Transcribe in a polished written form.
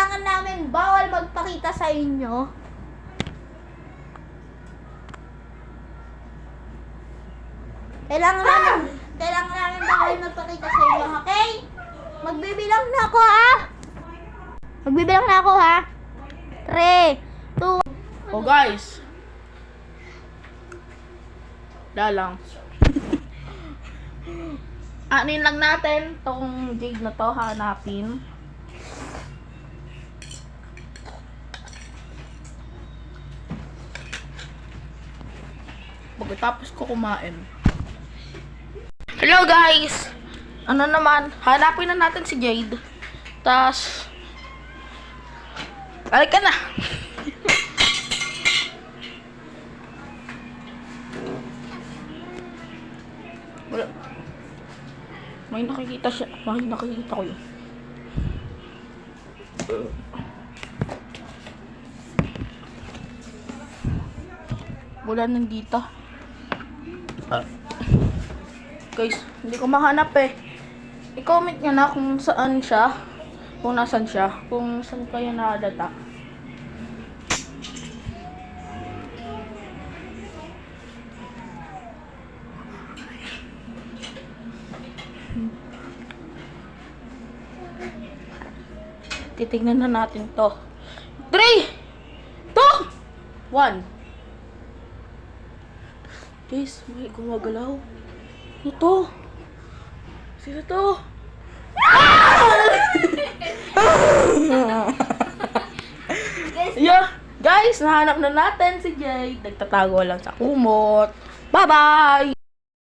kailangan namin bawal magpakita sa inyo. Kailangan namin bawal magpakita sa inyo, okay? Magbibilang na ako, ha? Magbibilang na ako, ha? 3, 2, Oh guys. Dalang. Anin lang natin tong jig na to, hanapin. Pagkatapos ko kumain. Hello guys! Ano naman, hanapin na natin si Jade. Tas balik ka na! Wala. May nakikita siya. May nakikita ko yun. Wala nandito. Guys, hindi ko mahanap eh. I-comment nyo na kung saan siya. Kung nasan siya. Kung saan kayo nakadata. Titignan na natin to. 3, 2, 1. Guys, may gumagalaw. Ano to? Sino to? Yeah. Guys, nahanap na natin si Jade. Nagtatago lang sa kumot. Bye-bye!